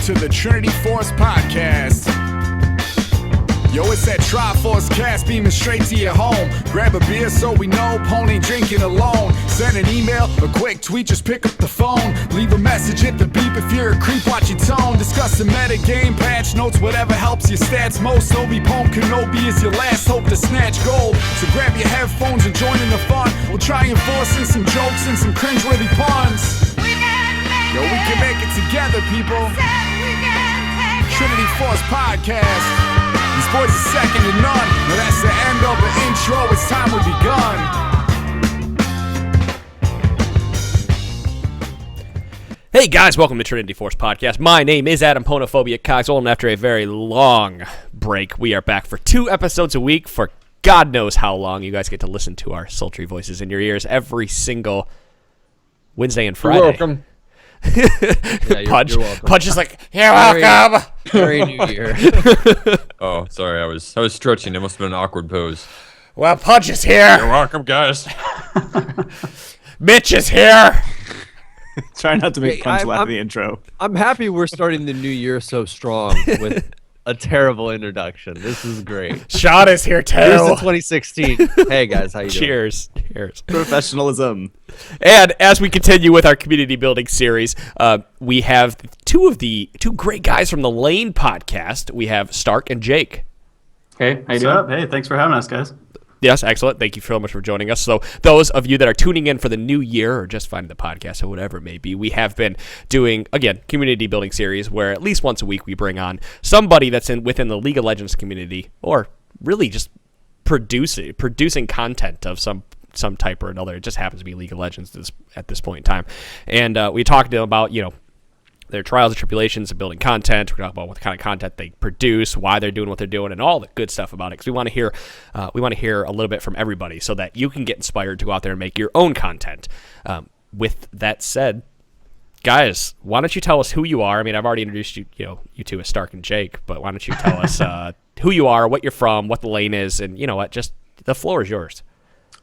to the Trinity Force Podcast. Yo, it's that Triforce cast beaming straight to your home. Grab a beer so we know Pone ain't drinking alone. Send an email, a quick tweet, just pick up the phone. Leave a message at the beep if you're a creep, watch your tone. Discuss the meta game, patch notes, whatever helps your stats most. Obi-Pone Kenobi is your last hope to snatch gold. So grab your headphones and join in the fun. We'll try and force in some jokes and some cringeworthy puns. Yo, we can make it together, people. Trinity Force Podcast. These boys are second to none. Now that's the end of the intro. It's time we begun. Hey guys, welcome to Trinity Force Podcast. My name is Adam Ponophobia Coxwell, and after a very long break, we are back for 2 episodes a week for God knows how long. You guys get to listen to our sultry voices in your ears every single Wednesday and Friday. You're welcome. Yeah, you're welcome. Punch is like, you're welcome. Merry New Year. Oh, sorry, I was stretching. It must have been an awkward pose. Well, Punch is here. You're welcome, guys. Mitch is here. Try not to make Hey, Punch laugh I'm- at the intro. I'm happy we're starting the new year so strong with a terrible introduction. This is great. Sean is here too. Here's to 2016. Hey guys, how you doing? Cheers. Cheers. Professionalism. And as we continue with our community building series, we have two great guys from the Lane podcast. We have Stark and Jake. Hey, how you What's doing? up? Hey, thanks for having us, guys. Yes, excellent. Thank you so much for joining us. So those of you that are tuning in for the new year or just finding the podcast or whatever it may be, we have been doing, again, community building series where at least once a week we bring on somebody that's within the League of Legends community or really just producing content of some type or another. It just happens to be League of Legends at this point in time. And we talked to them about, their trials and tribulations of building content. We talk about what kind of content they produce, why they're doing what they're doing, and all the good stuff about it. Because we want to hear a little bit from everybody, so that you can get inspired to go out there and make your own content. With that said, guys, why don't you tell us who you are? I mean, I've already introduced you, you two as Stark and Jake, but why don't you tell us who you are, what you're from, what the lane is, and just the floor is yours.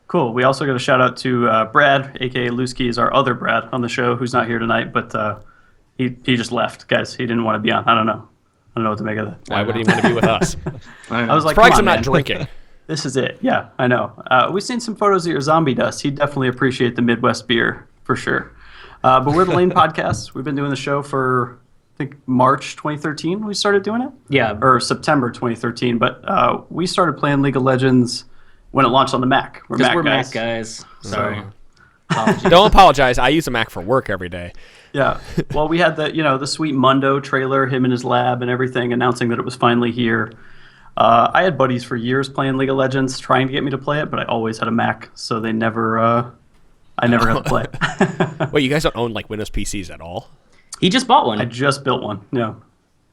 Cool. We also got a shout out to Brad, aka Lusky, is our other Brad on the show, who's not here tonight, but he just left, guys. He didn't want to be on. I don't know what to make of that. Why would he want to be with us? I was like, Probably come I'm on, not man. drinking. This is it. Yeah, I know. We've seen some photos of your zombie dust. He'd definitely appreciate the Midwest beer for sure. But we're the Lane Podcast. We've been doing the show for, I think, March 2013 we started doing it. Yeah. Or September 2013. But we started playing League of Legends when it launched on the Mac. We're Mac guys. Sorry. Don't apologize. I use a Mac for work every day. Yeah. Well, we had the sweet Mundo trailer, him in his lab and everything, announcing that it was finally here. I had buddies for years playing League of Legends, trying to get me to play it, but I always had a Mac, so they never. I never got to play it. Wait, you guys don't own Windows PCs at all? He just bought one. I just built one. No.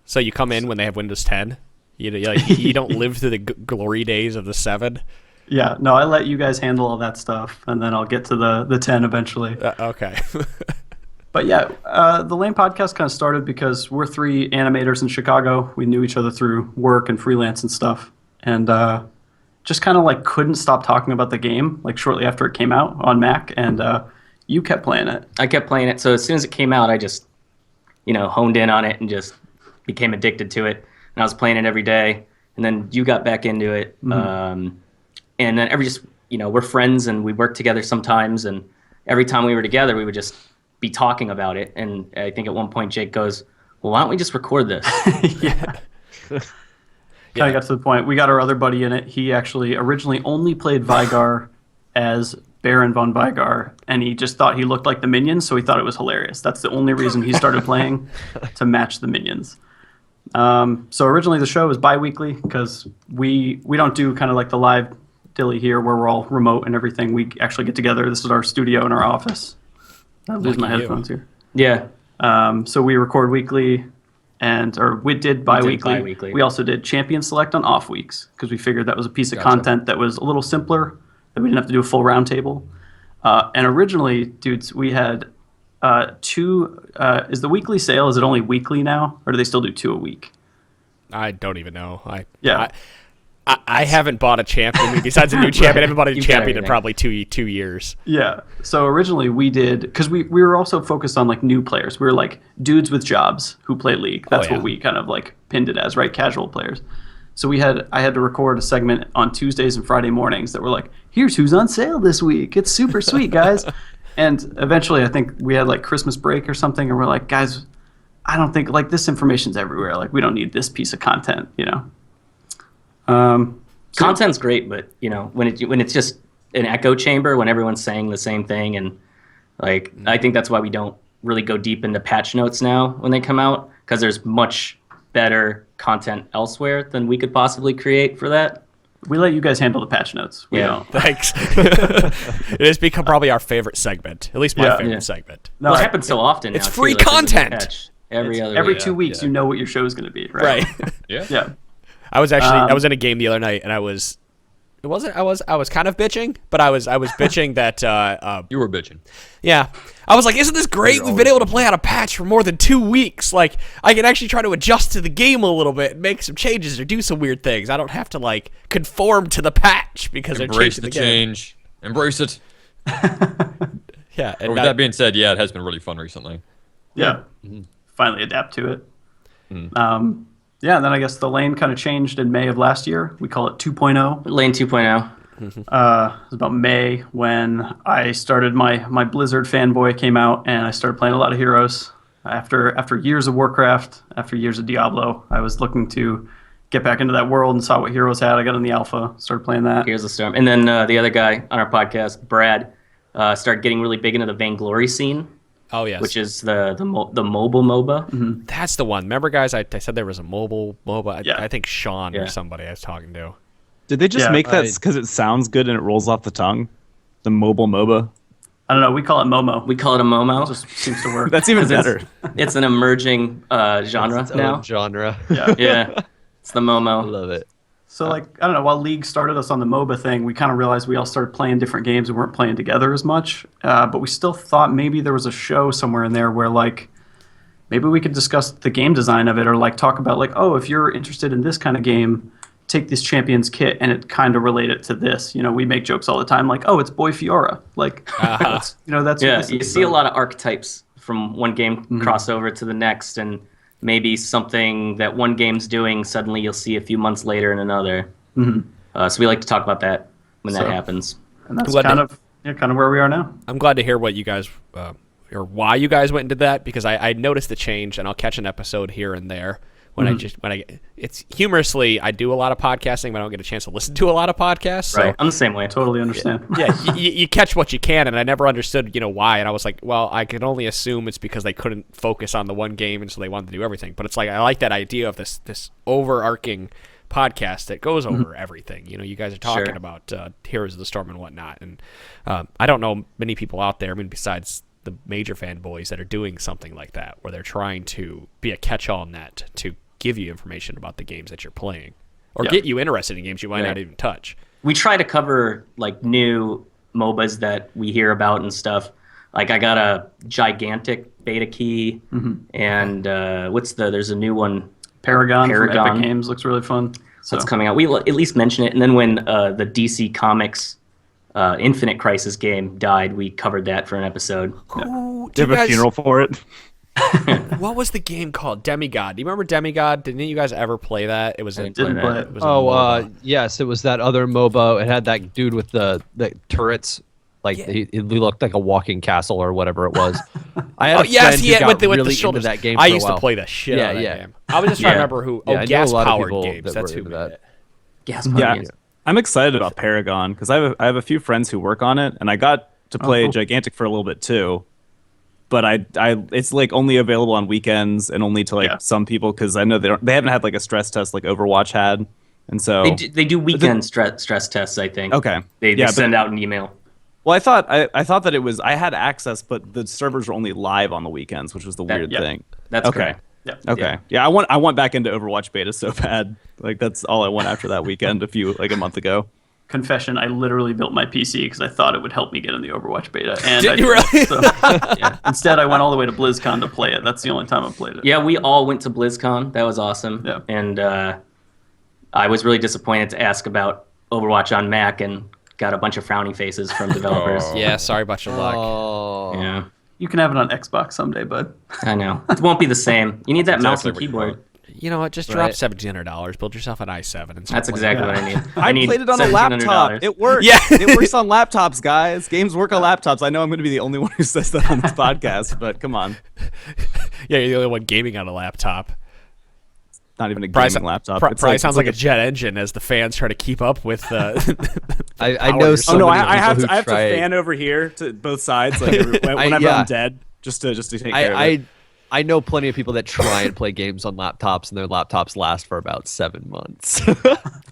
So you come in when they have Windows 10? You don't live through the glory days of the 7? Yeah. No, I let you guys handle all that stuff, and then I'll get to the 10 eventually. Okay. But yeah, the Lane Podcast kind of started because we're 3 animators in Chicago. We knew each other through work and freelance and stuff. And just kind of couldn't stop talking about the game, shortly after it came out on Mac. And you kept playing it. I kept playing it, so as soon as it came out, I just, honed in on it and just became addicted to it. And I was playing it every day. And then you got back into it. Mm-hmm. And then we're friends and we work together sometimes. And every time we were together, we would just be talking about it. And I think at one point Jake goes, well, why don't we just record this? Yeah. Kind of got to the point. We got our other buddy in it. He actually originally only played Vygar as Baron von Vygar, and he just thought he looked like the minions, so he thought it was hilarious. That's the only reason he started playing, to match the minions. So originally the show was bi-weekly because we don't do kind of the live dilly here where we're all remote and everything. We actually get together. This is our studio in our office. I lose my headphones here. Yeah. So we record weekly, or we did bi-weekly. bi-weekly. We also did Champion Select on off weeks because we figured that was a piece of content that was a little simpler, that we didn't have to do a full roundtable. And originally, dudes, we had 2. Is the weekly sale, is it only weekly now, or do they still do 2 a week? I don't even know. I haven't bought a champion. I mean, besides a new champion, I haven't bought a You've got champion in everything. probably two years. Yeah. So originally we did, because we were also focused on like new players. We were like dudes with jobs who play League. That's yeah. what we kind of like pinned it as, right? Casual players. So I had to record a segment on Tuesdays and Friday mornings that were like, here's who's on sale this week. It's super sweet, guys. And eventually I think we had like Christmas break or something, and we're like, guys, I don't think like this information's everywhere. Like we don't need this piece of content, you know? Content's great, but when it's just an echo chamber, when everyone's saying the same thing, and like I think that's why we don't really go deep into patch notes now when they come out, because there's much better content elsewhere than we could possibly create for that. We let you guys handle the patch notes. We don't. Thanks. It has become probably our favorite segment, at least my favorite segment. No, Well, it happens so often. It's now, free too, like, there's a new content. patch every every week. 2 weeks, you know what your show is going to be, right? Right. Yeah. Yeah. I was in a game the other night, and I was kind of bitching, but I was bitching that You were bitching. yeah. I was like, isn't this great? We've been able to play out a patch for more than 2 weeks. Like, I can actually try to adjust to the game a little bit and make some changes or do some weird things. I don't have to like conform to the patch because they're Embrace changing the the game. change. Embrace it. Yeah, But and with that being said, yeah, it has been really fun recently. Yeah. Finally adapt to it. Yeah, and then I guess the lane kind of changed in May of last year. We call it 2.0. Lane 2.0. It was about May when I started my Blizzard fanboy came out, and I started playing a lot of Heroes. After years of Warcraft, after years of Diablo, I was looking to get back into that world and saw what Heroes had. I got in the alpha, started playing that. Here's the storm. And then the other guy on our podcast, Brad, started getting really big into the Vainglory scene, oh yes, which is the mobile MOBA. that's the one. Remember, guys, I said there was a mobile MOBA. Yeah. I think Sean or Yeah. somebody I was talking to. Did they just Yeah, make that because it sounds good and it rolls off the tongue? The mobile MOBA? I don't know. We call it Momo. We call it a Momo. Just seems to work. That's even 'Cause better. It's an emerging genre Its own now. genre. Yeah. Yeah, it's the I Momo. love it. So, like, I don't know, while League started us on the MOBA thing, we kind of realized we all started playing different games and weren't playing together as much. But we still thought maybe there was a show somewhere in there where, like, maybe we could discuss the game design of it, or, like, talk about, like, oh, if you're interested in this kind of game, take this Champions kit and it kind of relate it to this. You know, we make jokes all the time, like, oh, it's Boy Fiora. Like, that's, you know, that's what Yeah, this you is. see a lot of archetypes from one game crossover to the next, and maybe something that one game's doing, suddenly you'll see a few months later in another. So we like to talk about that when that So- happens. And that's What- kind of where we are now. I'm glad to hear what you guys or why you guys went into that, because I noticed the change, and I'll catch an episode here and there when it's humorously, I do a lot of podcasting, but I don't get a chance to listen to a lot of podcasts. Right, So I'm the same way. Totally understand. yeah, you catch what you can, and I never understood, why. And I was like, well, I can only assume it's because they couldn't focus on the one game, and so they wanted to do everything. But it's like, I like that idea of this overarching podcast that goes over everything. You guys are talking Sure. about Heroes of the Storm and whatnot, and I don't know many people out there, I mean, besides the major fanboys, that are doing something like that, where they're trying to be a catch-all net to give you information about the games that you're playing, or get you interested in games you might not Right. even touch. We try to cover like new MOBAs that we hear about and stuff. Like I got a gigantic beta key, and there's a new one Paragon from Paragon. Epic Games looks really fun. So that's coming out. We at least mention it, and then when the DC Comics Infinite Crisis game died, we covered that for an episode. Ooh, Do you have a funeral for it? What was the game called? Demigod. Do you remember Demigod? Didn't you guys ever play that? It was a, didn't play it. it was a Oh, MOBA. yes, it was that other MOBA. It had that dude with the turrets. Like he looked like a walking castle or whatever it was. I had a friend who got with the really shoulders. into that game. I for a used to while. play the shit out of that Yeah. game. I was just trying to remember who. Yeah, I Oh, know a gas lot of powered people games. that That's were who into made that. it. Gas Yeah, games. I'm excited about Paragon because I have a few friends who work on it, and I got to play Gigantic for a little bit too. But I it's like only available on weekends and only to like some people, because I know they haven't had like a stress test like Overwatch had, and so They do weekend stress tests, I think. Okay. They Yeah, but- send out an email. Well, I thought that it was I had access, but the servers were only live on the weekends, which was the weird thing. That's Okay. correct. yeah. Okay. Yeah, I want back into Overwatch beta so bad. Like that's all I want after that weekend a month ago. Confession, I literally built my PC because I thought it would help me get in the Overwatch beta. And Did I you really? So, yeah. Instead, I went all the way to BlizzCon to play it. That's the only time I played it. Yeah, we all went to BlizzCon. That was awesome. Yeah. And I was really disappointed to ask about Overwatch on Mac and got a bunch of frowny faces from developers. Yeah, sorry about your luck. Oh. Yeah, You can have it on Xbox someday, bud. I know. It won't be the same. You need that mouse and Exactly what you keyboard. You know what? Just drop $1,700. Build yourself an i7 and start That's playing. exactly what I need. I need played it on a $1,700. laptop. It works. Yeah. It works on laptops, guys. Games work on laptops. I know I'm going to be the only one who says that on this podcast, but come on. Yeah, you're the only one gaming on a laptop. Not even a Probably, gaming laptop. probably It's sounds like a jet engine as the fans try to keep up with. I know so Oh no, many I have people to. I have to who try. fan over here to both sides, like whenever yeah. I'm dead, just to take care of it. I know plenty of people that try and play games on laptops, and their laptops last for about 7 months.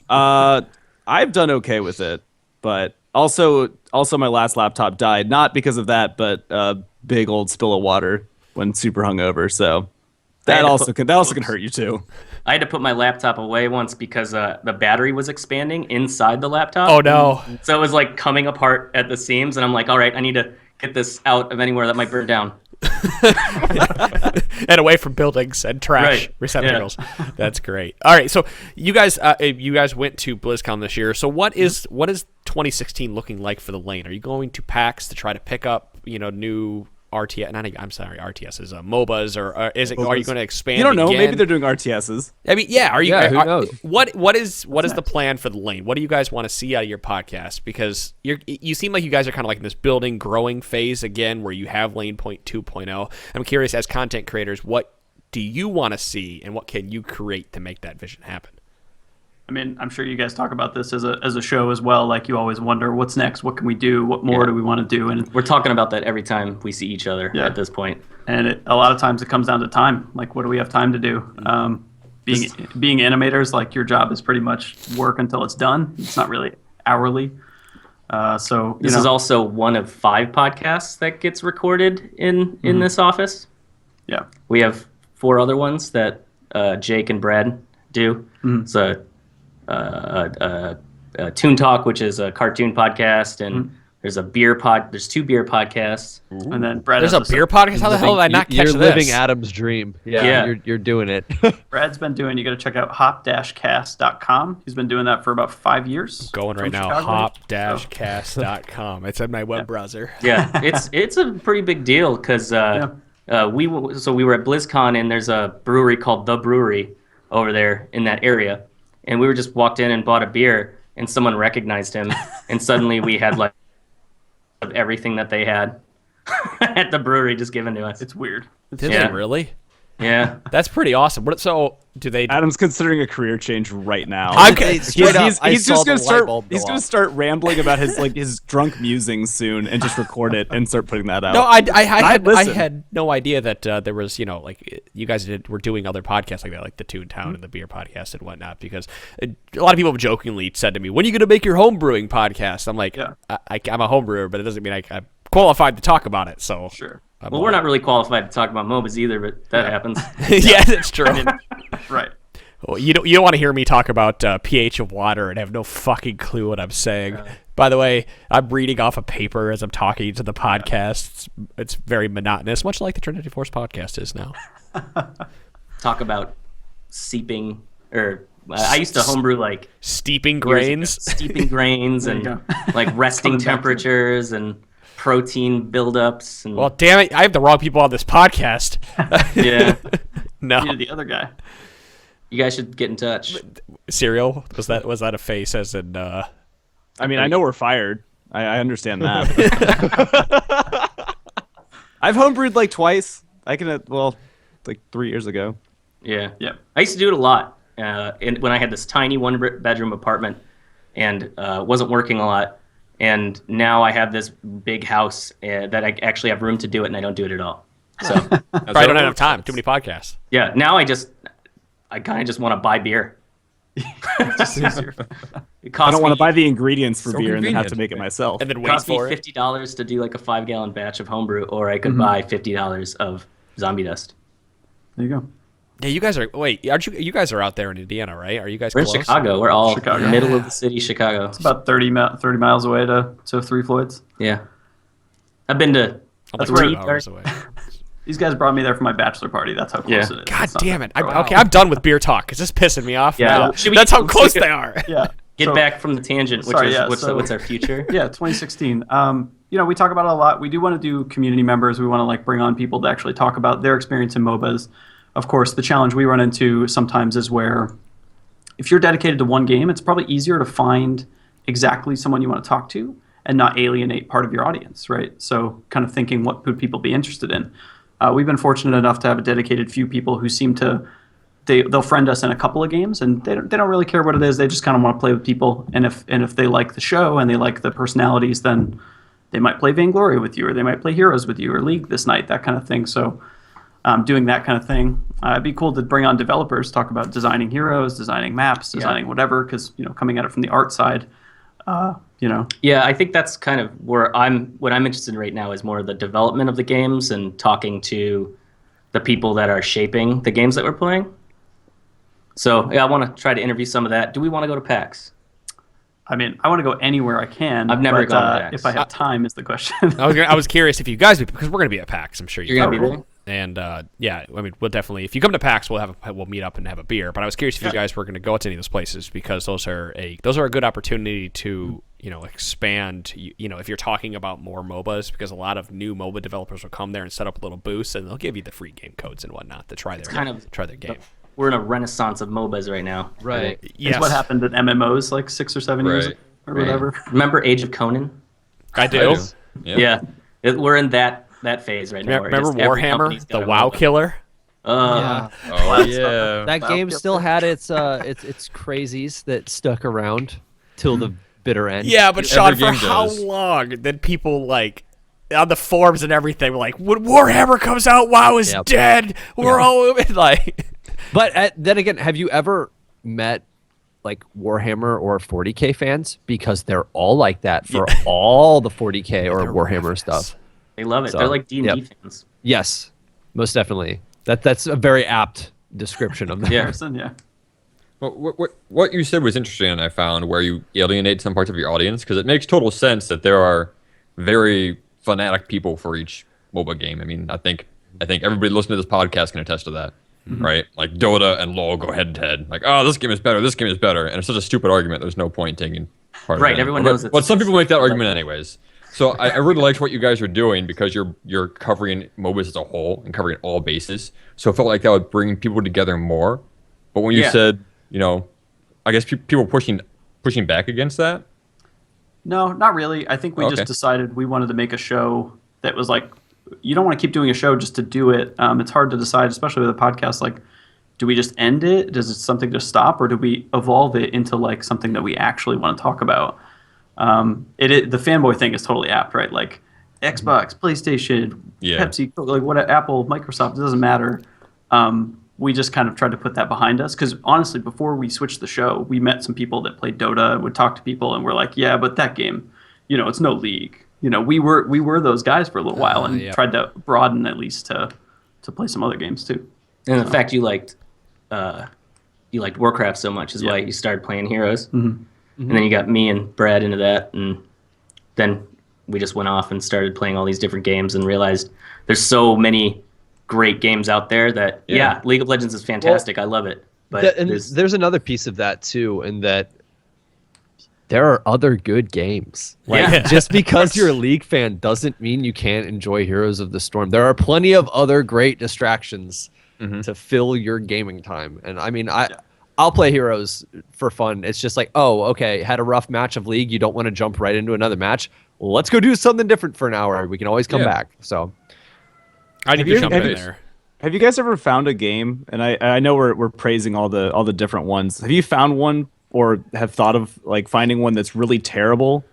I've done okay with it, but also my last laptop died, not because of that, but big old spill of water when super hungover. So that also can hurt you too. I had to put my laptop away once because the battery was expanding inside the laptop. Oh no! So it was like coming apart at the seams, and I'm like, all right, I need to get this out of anywhere that might burn down. And away from buildings and trash Right. receptacles. That's great. All right, so you guys went to BlizzCon this year. So what is 2016 looking like for the lane? Are you going to PAX to try to pick up new RTS? RTS is MOBAs, or is it? Are you going to expand? You don't know. again? Maybe they're doing RTSs. I mean, yeah. Are you? Yeah, who knows? What is the plan for the lane? What do you guys want to see out of your podcast? Because you seem like you guys are kind of like in this building, growing phase again, where you have Lane Point 2.0. I'm curious, as content creators, what do you want to see, and what can you create to make that vision happen? I mean, I'm sure you guys talk about this as a show as well. Like, you always wonder what's next, what can we do, what more do we want to do, and We're talking about that every time we see each other Yeah. at this point. a lot of times it comes down to time. Like, what do we have time to do? Being animators, like, your job is pretty much work until it's done. It's not really hourly. So This is also one of 5 podcasts that gets recorded in this office. yeah. We have 4 other ones that Jake and Brad do. It's a Toon Talk, which is a cartoon podcast, and there's a There's 2 beer podcasts. And then Brad There's has a beer podcast. How the hell did I not catch You're this? living Adam's dream. Yeah, Yeah. You're doing it. Brad's been doing. You got to check out hop-cast.com. He's been doing that for about 5 years. Going right From now, Chicago. hop-cast.com. It's in my web browser. Yeah, it's a pretty big deal because we were at BlizzCon, and there's a brewery called The Brewery over there in that area, and we were just walked in and bought a beer, and someone recognized him, and suddenly we had like of everything that they had at the brewery just given to us. It's weird. Did Yeah. they really? Yeah. That's pretty awesome. So do they? Adam's considering a career change right now. Straight up, I He's saw just the gonna light start. bulb go He's gonna off. start rambling about his drunk musings soon, and just record it and start putting that out. No, I listen. had no idea that there was, like you guys were doing other podcasts like that, like the Toontown and the beer podcast and whatnot. Because a lot of people have jokingly said to me, "When are you going to make your home brewing podcast?" I'm like, Yeah. I'm a home brewer, but it doesn't mean I'm qualified to talk about it. So Sure. Well, we're not really qualified to talk about MOBAs either, but that happens. yeah, that's true. Right. Well, you don't want to hear me talk about pH of water and have no fucking clue what I'm saying. By the way, I'm reading off a paper as I'm talking to the podcast. It's very monotonous, much like the Trinity Force podcast is now. Talk about seeping, or I used to homebrew like Steeping grains. steeping grains you and go. like resting Coming back to it. temperatures and protein buildups. And Well, damn it! I have the wrong people on this podcast. yeah, No, You're the other guy. you guys should get in touch. cereal was that a face? As in, I mean, I know we're fired. I understand that. I've homebrewed like twice. Like 3 years ago. Yeah, Yeah. I used to do it a lot when I had this tiny 1-bedroom apartment and wasn't working a lot. And now I have this big house that I actually have room to do it, and I don't do it at all. So probably don't have enough time. Too many podcasts. yeah, now I kind of just want to buy beer. Just easier. It costs I don't want me- to buy the ingredients for So beer and then have to convenient. make it myself. And then It wait cost me for it. $50 to do like a 5-gallon batch of homebrew, or I could buy $50 of zombie dust. There you go. Yeah, you guys are. Wait, aren't you? You guys are out there in Indiana, right? Are you guys We're in close? Chicago. We're all Chicago. middle of the city, Chicago. It's about 30 miles away to Three Floyds. Yeah, I've been to I'm like That's 2 where- hours away. These guys brought me there for my bachelor party. That's how close it is. God It's not damn that it. far. Okay, I'm done with beer talk because this is pissing me off Yeah. now. Should we- That's how let's close take a- they are. Yeah. Get So- back from the tangent, which Sorry, is yeah, what's our future? Yeah, 2016. We talk about it a lot. We do want to do community members. We want to bring on people to actually talk about their experience in MOBAs. Of course, the challenge we run into sometimes is where if you're dedicated to one game, it's probably easier to find exactly someone you want to talk to and not alienate part of your audience, right? So kind of thinking what would people be interested in. We've been fortunate enough to have a dedicated few people who seem to they'll friend us in a couple of games, and they don't really care what it is. They just kind of want to play with people, and if they like the show and they like the personalities, then they might play Vainglory with you, or they might play Heroes with you, or League this night, that kind of thing. So doing that kind of thing, it'd be cool to bring on developers, talk about designing heroes, designing maps, designing whatever, because coming at it from the art side, Yeah, I think that's kind of what I'm interested in right now is more the development of the games and talking to the people that are shaping the games that we're playing. So yeah, I want to try to interview some of that. Do we want to go to PAX? I mean, I want to go anywhere I can. I've never but, gone to PAX. If I have time, is the question. I was curious if you guys, because we're going to be at PAX, I'm sure You're gonna be there. And yeah, I mean, we'll definitely, if you come to PAX, we'll meet up and have a beer. But I was curious if you guys were going to go to any of those places, because those are a good opportunity to expand. If you're talking about more MOBAs, because a lot of new MOBA developers will come there and set up little booths, and they'll give you the free game codes and whatnot to try their game. We're in a renaissance of MOBAs right now. Right. Yes. It's what happened at MMOs like 6 or 7 years Right. ago or whatever. Remember Age of Conan? I do. Yeah. We're in that phase right now. where Remember just every Warhammer, company's got the a WoW MOBA. killer? Yeah. Oh yeah. That game still had its crazies that stuck around till the bitter end. Yeah, but Sean, for game how does. long did people on the forums and everything were like, when Warhammer comes out, WoW is Yep. dead. We're all like. But then again, have you ever met Warhammer or 40K fans? Because they're all like that for all the 40K or They're Warhammer ravenous. stuff. They love it. So, They're like D&D yep. fans. Yes, most definitely. That's a very apt description of that. Yeah. Person, yeah. What you said was interesting, and I found where you alienate some parts of your audience, because it makes total sense that there are very fanatic people for each MOBA game. I mean, I think everybody listening to this podcast can attest to that, right? Like Dota and LoL go head to head. Like, oh, this game is better. This game is better, and it's such a stupid argument. There's no point in taking part of it. Right, everyone knows it's- But some people make that argument anyways. So I really liked what you guys are doing, because you're covering MOBAs as a whole and covering all bases. So it felt like that would bring people together more. But when you said, I guess people pushing back against that. No, not really. I think we Okay. just decided we wanted to make a show that was you don't want to keep doing a show just to do it. It's hard to decide, especially with a podcast. Do we just end it? Does it something just stop, or do we evolve it into something that we actually want to talk about? The fanboy thing is totally apt, right? Xbox, PlayStation, Yeah. Pepsi, what Apple, Microsoft, it doesn't matter. We just kind of tried to put that behind us, because honestly, before we switched the show, we met some people that played Dota, would talk to people, and we're like, yeah, but that game, it's no League. We were those guys for a little while, and tried to broaden at least to play some other games too. And the fact you liked Warcraft so much is why you started playing Heroes. Mm-hmm. And then you got me and Brad into that, and then we just went off and started playing all these different games and realized there's so many great games out there that League of Legends is fantastic. I love it. But there's another piece of that too, in that there are other good games. Just because you're a League fan doesn't mean you can't enjoy Heroes of the Storm. There are plenty of other great distractions to fill your gaming time. And I mean, I'll play Heroes for fun. It's just okay, had a rough match of League. You don't want to jump right into another match. Well, let's go do something different for an hour. We can always come back. So I need to jump in there. Have you guys ever found a game? And I know we're praising all the different ones. Have you found one, or have thought of finding one that's really terrible,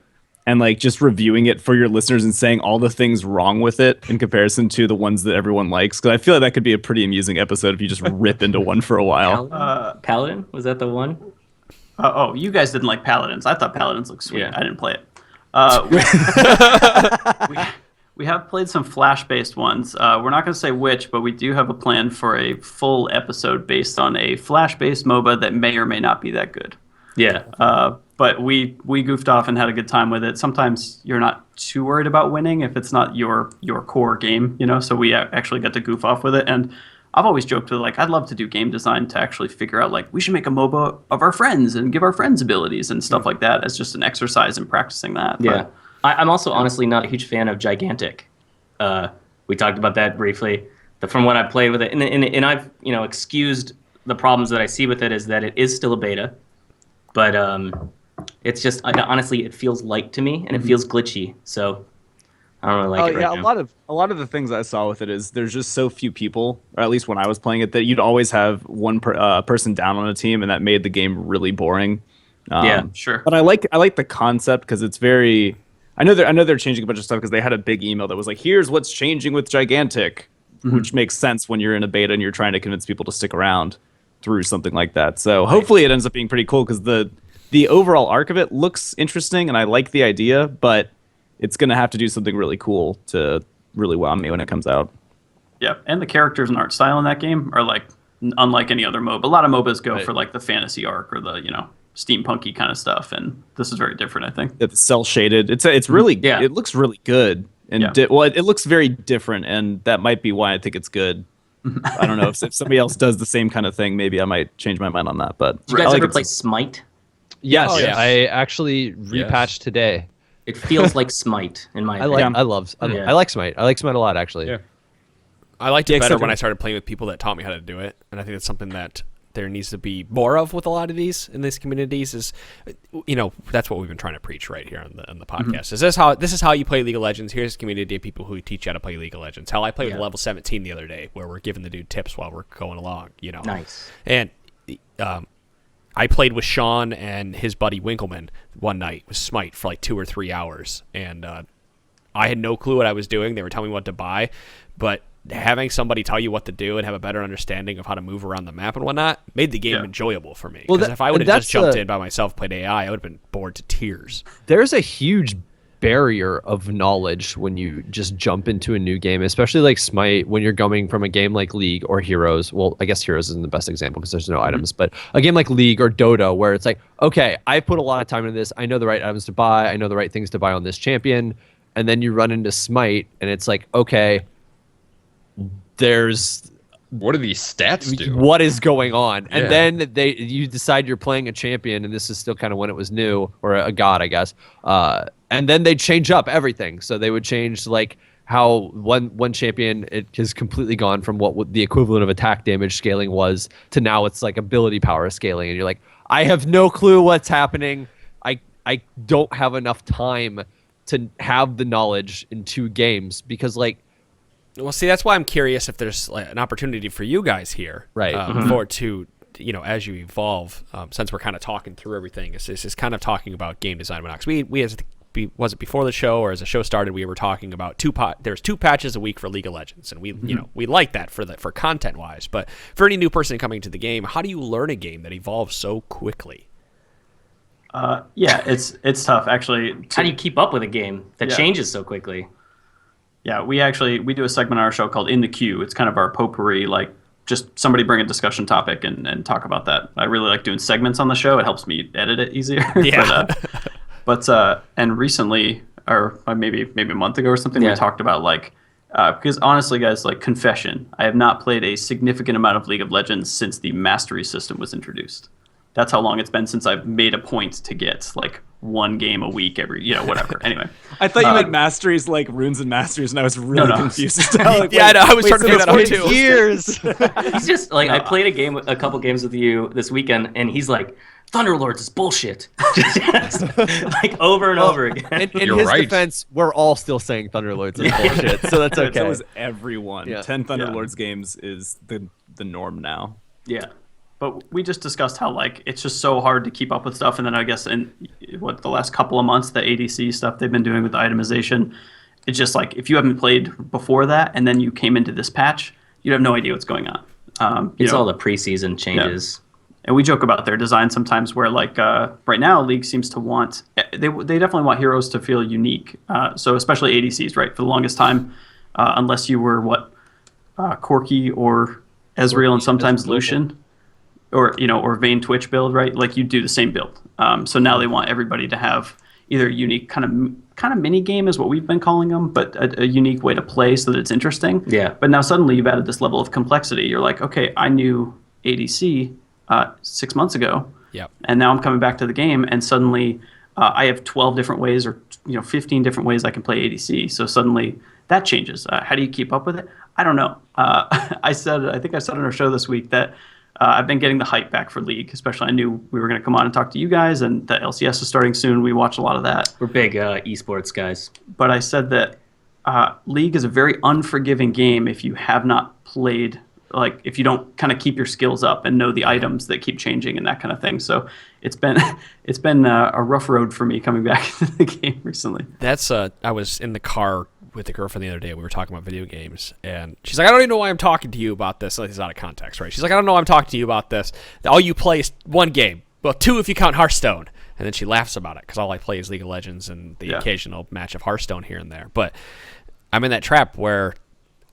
and just reviewing it for your listeners and saying all the things wrong with it in comparison to the ones that everyone likes? Because I feel like that could be a pretty amusing episode if you just rip into one for a while. Paladin? Was that the one? You guys didn't like Paladins. I thought Paladins looked sweet. Yeah. I didn't play it. We have played some Flash-based ones. We're not going to say which, but we do have a plan for a full episode based on a Flash-based MOBA that may or may not be that good. Yeah. But we goofed off and had a good time with it. Sometimes you're not too worried about winning if it's not your core game, so we actually got to goof off with it. And I've always joked with I'd love to do game design to actually figure out we should make a MOBA of our friends and give our friends abilities and stuff like that as just an exercise in practicing that. Yeah. I'm also honestly not a huge fan of Gigantic. We talked about that briefly. From what I played with it, and I've excused the problems that I see with it is that it is still a beta, but it's just honestly it feels light to me and it feels glitchy. So I don't really like it right now. A lot of the things I saw with it is there's just so few people, or at least when I was playing it, that you'd always have one person down on a team, and that made the game really boring. Yeah, sure. But I like the concept because it's very. I know they're changing a bunch of stuff because they had a big email that was like, "Here's what's changing with Gigantic," which makes sense when you're in a beta and you're trying to convince people to stick around through something like that. So hopefully it ends up being pretty cool because the overall arc of it looks interesting and I like the idea, but it's going to have to do something really cool to really wow me when it comes out. Yeah, and the characters and art style in that game are unlike any other MOBA. A lot of MOBAs go for the fantasy arc or the steampunky kind of stuff, and this is very different, I think. It's cel shaded. It's really it looks really good, and it looks very different, and that might be why I think it's good. I don't know if somebody else does the same kind of thing, maybe I might change my mind on that. But did you guys ever play Smite? Yes, I actually repatched today. It feels like Smite in my opinion. I like Smite. I like Smite a lot, actually. Yeah. I liked it better when I started playing with people that taught me how to do it, and I think that's something that there needs to be more of with a lot of these in these communities. Is that's what we've been trying to preach right here on the podcast. Is this is how you play League of Legends? Here's a community of people who teach you how to play League of Legends. Hell, I played with level 17 the other day, where we're giving the dude tips while we're going along. Nice. And I played with Sean and his buddy Winkleman one night with Smite for 2 or 3 hours, and I had no clue what I was doing. They were telling me what to buy, but having somebody tell you what to do and have a better understanding of how to move around the map and whatnot made the game enjoyable for me. Because if I would have just jumped in by myself, played AI, I would have been bored to tears. There's a huge barrier of knowledge when you just jump into a new game, especially like Smite, when you're going from a game like League or Heroes. Well, I guess Heroes isn't the best example because there's no items, but a game like League or Dota, where it's like, okay, I put a lot of time into this. I know the right items to buy. I know the right things to buy on this champion. And then you run into Smite, and it's like, okay, what do these stats do? What is going on? And then you decide you're playing a champion, and this is still kind of when it was new, or a god, I guess. And then they change up everything. So they would change how one champion, it has completely gone from what the equivalent of attack damage scaling was to now it's ability power scaling, and you're like, I have no clue what's happening. I don't have enough time to have the knowledge in 2 games because well, see, that's why I'm curious if there's an opportunity for you guys here, right? As you evolve, since we're kind of talking through everything, is kind of talking about game design. Was it before the show or as the show started? We were talking about there's 2 patches a week for League of Legends, and we like that for content wise. But for any new person coming to the game, how do you learn a game that evolves so quickly? It's tough actually. How do you keep up with a game that changes so quickly? Yeah, we do a segment on our show called In the Queue. It's kind of our potpourri, just somebody bring a discussion topic and talk about that. I really like doing segments on the show. It helps me edit it easier. Yeah. And recently, or maybe a month ago or something, we talked about because honestly, guys, confession, I have not played a significant amount of League of Legends since the mastery system was introduced. That's how long it's been since I've made a point to get 1 game a week every, whatever. Anyway, I thought you meant masteries like runes and masters, and I was really confused. I know. I was trying to figure that out too. Years. He's just I played a couple games with you this weekend, and he's like, Thunderlords is bullshit. just, over and over again. In his defense, we're all still saying Thunderlords is bullshit, so that's okay. So is everyone. 10 Thunderlords games is the norm now. Yeah. But we just discussed how it's just so hard to keep up with stuff, and then I guess in the last couple of months, the ADC stuff they've been doing with the itemization, it's just if you haven't played before that and then you came into this patch, you have no idea what's going on. It's all the preseason changes. Yeah. And we joke about their design sometimes, where right now League seems to want they definitely want heroes to feel unique. So especially ADCs, right? For the longest time, unless you were Corki or Ezreal and sometimes Lucian. or Vayne Twitch build, right? Like you do the same build. So now they want everybody to have either a unique kind of mini game is what we've been calling them, but a unique way to play so that it's interesting. Yeah. But now suddenly you've added this level of complexity. You're like, okay, I knew ADC 6 months ago, and now I'm coming back to the game, and suddenly I have 12 different ways or 15 different ways I can play ADC. So suddenly that changes. How do you keep up with it? I don't know. I think I said on our show this week that I've been getting the hype back for League, especially I knew we were going to come on and talk to you guys, and that LCS is starting soon. We watch a lot of that. We're big esports guys. But I said that League is a very unforgiving game if you have not played, like if you don't kind of keep your skills up and know the items that keep changing and that kind of thing. So it's been a rough road for me coming back into the game recently. I was in the car with the girlfriend the other day. We were talking about video games, and she's like, I don't even know why I'm talking to you about this. Like, it's out of context, right? She's like, I don't know why I'm talking to you about this. All you play is one game. Well, two if you count Hearthstone. And then she laughs about it because all I play is League of Legends and the occasional match of Hearthstone here and there. But I'm in that trap where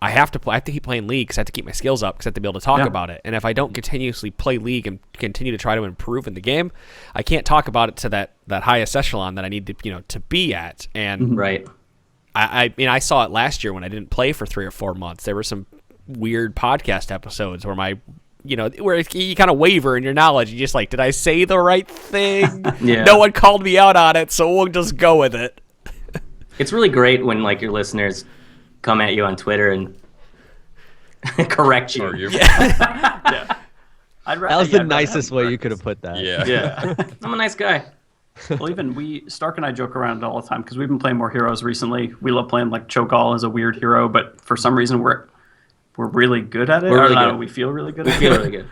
I have to keep playing League because I have to keep my skills up because I have to be able to talk about it. And if I don't continuously play League and continue to try to improve in the game, I can't talk about it to that highest echelon that I need to be at. And right. I mean, I saw it last year when I didn't play for 3 or 4 months. There were some weird podcast episodes where where you kind of waver in your knowledge. You're just like, did I say the right thing? No one called me out on it, so we'll just go with it. It's really great when like your listeners come at you on Twitter and correct you. That was the nicest way you could have put that. Yeah. I'm a nice guy. Well, even Stark and I joke around all the time because we've been playing more heroes recently. We love playing like Cho'Gall as a weird hero, but for some reason we're really good at it. We're really good. We feel really good. We feel really good.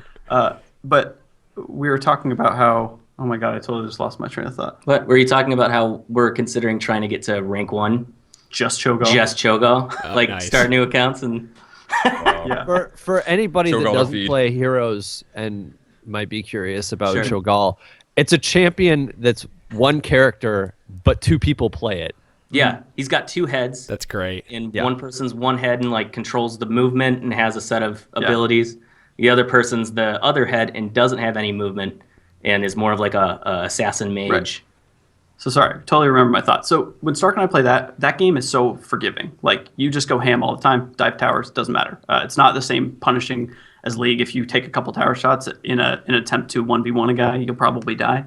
But we were talking about how. Oh my god! I totally just lost my train of thought. What were you talking about? How we're considering trying to get to rank 1? Just Cho'Gall. Just Cho'Gall. Nice. Start new accounts and. Yeah. For anybody Cho'Gall that doesn't feed. play heroes and might be curious about Sure. Cho'Gall, it's a champion that's one character, but 2 people play it. Yeah, he's got 2 heads. That's great. And one person's one head and like controls the movement and has a set of abilities. The other person's the other head and doesn't have any movement and is more of like a assassin mage. Right. So sorry, totally remember my thought. So when Stark and I play that game is so forgiving. Like you just go ham all the time, dive towers, doesn't matter. It's not the same punishing as League. If you take a couple tower shots in an attempt to 1v1 a guy, you'll probably die.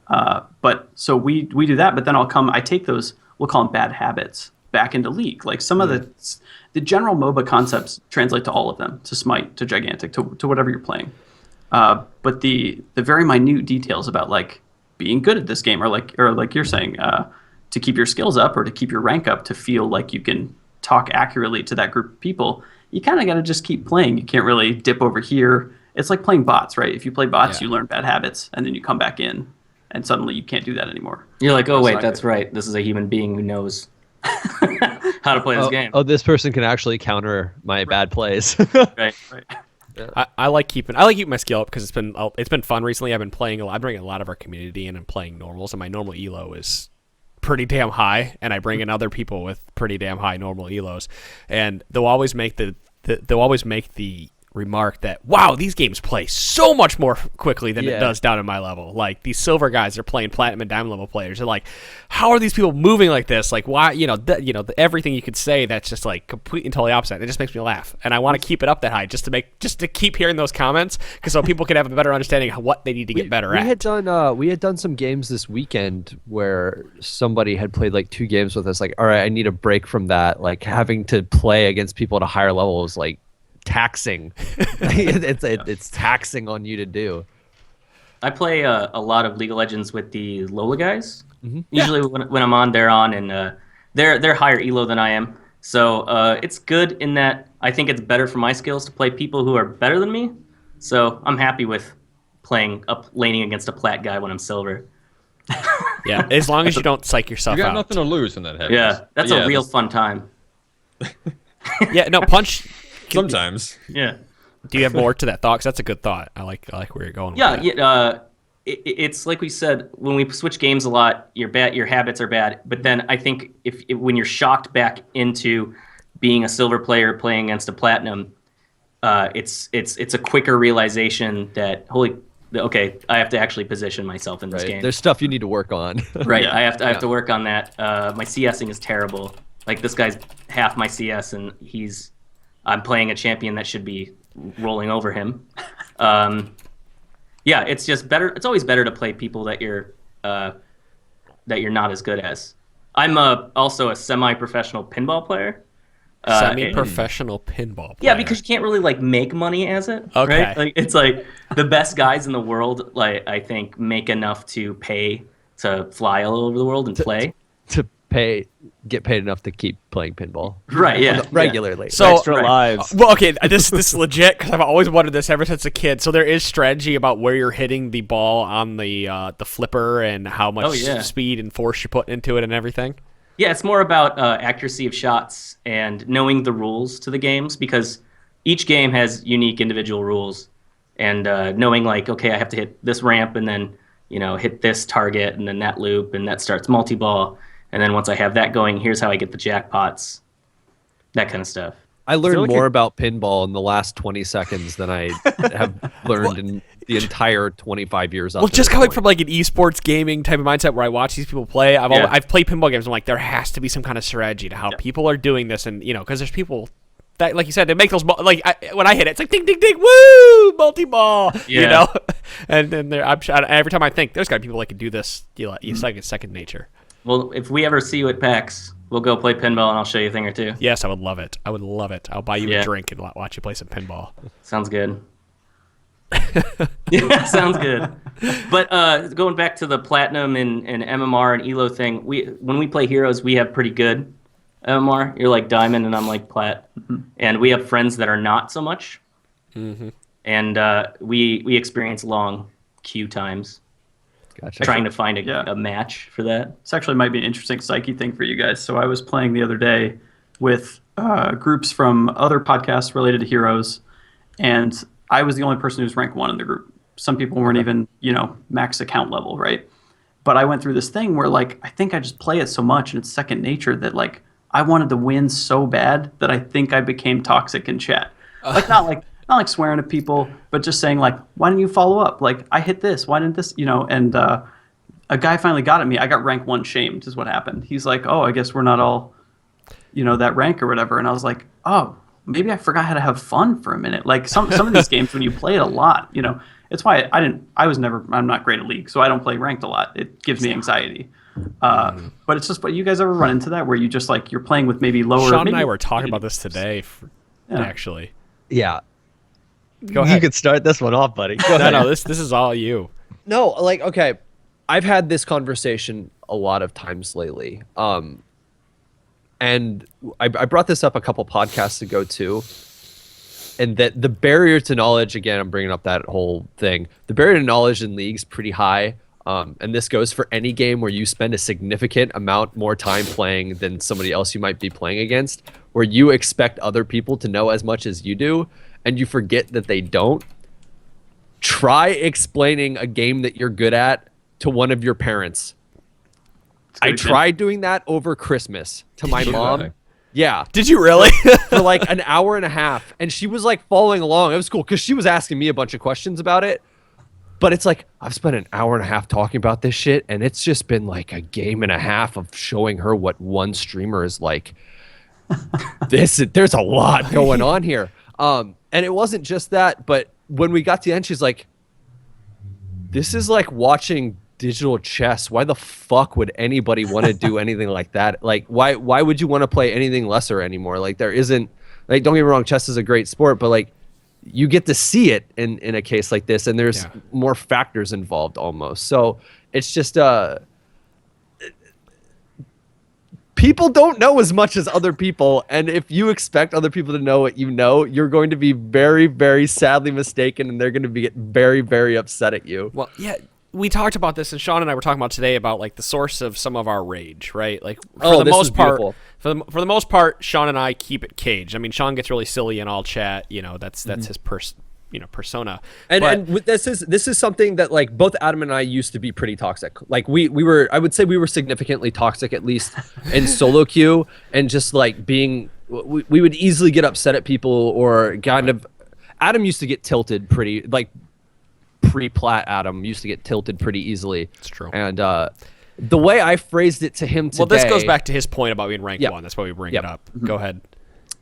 But so we do that, but then I take those, we'll call them bad habits, back into League. Like some of the general MOBA concepts translate to all of them, to Smite, to Gigantic, to whatever you're playing. But the very minute details about like being good at this game, or like you're saying, to keep your skills up or to keep your rank up, to feel like you can talk accurately to that group of people, you kind of got to just keep playing. You can't really dip over here. It's like playing bots, right? If you play bots, you learn bad habits, and then you come back in, and suddenly you can't do that anymore. You're like, oh wait, that's right. This is a human being who knows how to play this game. Oh, this person can actually counter my bad plays. Right. I like keeping my skill up because it's been fun recently. I've been playing a lot. I bring a lot of our community in and playing normals, and my normal elo is pretty damn high, and I bring in other people with pretty damn high normal elos, and they'll always make the remark that, wow, these games play so much more quickly than it does down at my level. Like, these silver guys are playing platinum and diamond level players. They're like, how are these people moving like this? Like, why, everything you could say that's just like complete and totally opposite. It just makes me laugh. And I want to keep it up that high just to keep hearing those comments, because so people can have a better understanding of what they need to get better at. We had done some games this weekend where somebody had played like 2 games with us. Like, all right, I need a break from that. Like, having to play against people at a higher level was like taxing. It's taxing on you to do. I play a lot of League of Legends with the Lola guys. Mm-hmm. Usually when I'm on, they're on, and they're higher elo than I am. So it's good in that I think it's better for my skills to play people who are better than me. So I'm happy with laning against a plat guy when I'm silver. Yeah, as long as you don't psych yourself out. You got nothing to lose in that head. Yeah, that's a real fun time. Yeah, no, Punch. Sometimes. Yeah. Do you have more to that thought? 'Cause that's a good thought. I like where you're going. Yeah, with that. it's like we said, when we switch games a lot, your habits are bad. But then I think when you're shocked back into being a silver player playing against a platinum, it's a quicker realization that okay, I have to actually position myself in this game. There's stuff you need to work on. Right. Yeah. I have to work on that. My CSing is terrible. Like, this guy's half my CS, and I'm playing a champion that should be rolling over him. Yeah, it's just better. It's always better to play people that you're not as good as. I'm also a semi-professional pinball player. Semi-professional pinball player. Yeah, because you can't really like make money as it. Okay. Right? Like, it's like the best guys in the world, like, I think, make enough to pay to fly all over the world and play. To get paid enough to keep playing pinball. Right. Yeah. Regularly. So Extra lives. Well, okay, this is legit because I've always wondered this ever since a kid. So there is strategy about where you're hitting the ball on the flipper and how much speed and force you're putting into it and everything. Yeah, it's more about accuracy of shots and knowing the rules to the games, because each game has unique individual rules, and knowing, like, okay, I have to hit this ramp and then, hit this target and then that loop, and that starts multi-ball, and then once I have that going, here's how I get the jackpots, that kind of stuff. I learned more about pinball in the last 20 seconds than I have learned in the entire 25 years. Well, just coming from like an esports gaming type of mindset where I watch these people play, I've played pinball games. I'm like, there has to be some kind of strategy to how people are doing this, and because there's people that, like you said, they make those when I hit it, it's like ding ding ding, woo, multi-ball, and then every time I think there's got to be people that can do this, it's like it's second nature. Well, if we ever see you at PAX, we'll go play pinball, and I'll show you a thing or two. Yes, I would love it. I'll buy you a drink and watch you play some pinball. Sounds good. Yeah, sounds good. But going back to the platinum and MMR and ELO thing, when we play Heroes, we have pretty good MMR. You're like diamond, and I'm like plat. And we have friends that are not so much. Mm-hmm. And we experience long queue times. Gotcha. Trying to find a match for that. This actually might be an interesting psyche thing for you guys. So I was playing the other day with groups from other podcasts related to Heroes, and I was the only person who was rank 1 in the group. Some people weren't even, max account level, right? But I went through this thing where, like, I think I just play it so much and it's second nature that, like, I wanted to win so bad that I think I became toxic in chat. Like, not like swearing at people, but just saying, like, why didn't you follow up? Like, I hit this. Why didn't this? And a guy finally got at me. I got rank 1 shamed is what happened. He's like, oh, I guess we're not all, that rank or whatever. And I was like, oh, maybe I forgot how to have fun for a minute. Like, some of these games, when you play it a lot, it's why I'm not great at League, so I don't play ranked a lot. It gives me anxiety. But it's just, but you guys ever run into that where you just, like, you're playing with maybe lower... Sean and I were talking about this today, actually. Yeah. Go ahead. You could start this one off, buddy. No, this is all you. No, like, okay, I've had this conversation a lot of times lately. And I brought this up a couple podcasts ago too. And that the barrier to knowledge, again, I'm bringing up that whole thing. The barrier to knowledge in League's pretty high. And this goes for any game where you spend a significant amount more time playing than somebody else you might be playing against, where you expect other people to know as much as you do, and you forget that they don't. Try explaining a game that you're good at to one of your parents. I tried doing that over Christmas to my mom. Yeah. Did you really? For like an hour and a half. And she was like following along. It was cool because she was asking me a bunch of questions about it. But it's like, I've spent an hour and a half talking about this shit, and it's just been like a game and a half of showing her what one streamer is like. There's a lot going on here. And it wasn't just that, but when we got to the end, she's like, this is like watching digital chess. Why the fuck would anybody want to do anything like that? Like, why would you want to play anything lesser anymore? Like, there isn't, like, don't get me wrong, chess is a great sport, but like, you get to see it in a case like this, and there's more factors involved almost. So it's just people don't know as much as other people, and if you expect other people to know what you know, you're going to be very, very sadly mistaken, and they're going to get very, very upset at you. Well, yeah. We talked about this, and Sean and I were talking about today about like the source of some of our rage, right? Like for the most part, for the most part, Sean and I keep it caged. I mean, Sean gets really silly in all chat. That's his persona. And this is something that like both Adam and I used to be pretty toxic. Like we were, I would say we were significantly toxic, at least in solo queue, and just like being, we would easily get upset at people or kind of. Adam used to get tilted pretty, like pre-plat Adam used to get tilted pretty easily. It's true. And the way I phrased it to him today. Well, this goes back to his point about being ranked Yep. 1. That's why we bring Yep. it up. Go ahead.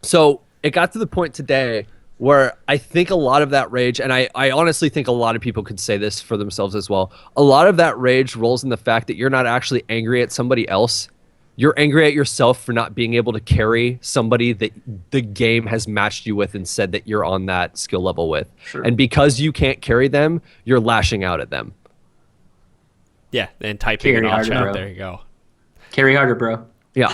So it got to the point today where I think a lot of that rage, and I honestly think a lot of people could say this for themselves as well, a lot of that rage rolls in the fact that you're not actually angry at somebody else. You're angry at yourself for not being able to carry somebody that the game has matched you with and said that you're on that skill level with. Sure. And because you can't carry them, you're lashing out at them. Yeah, and typing Carry it all harder, chat. bro. There you go. Carry harder, bro. Yeah.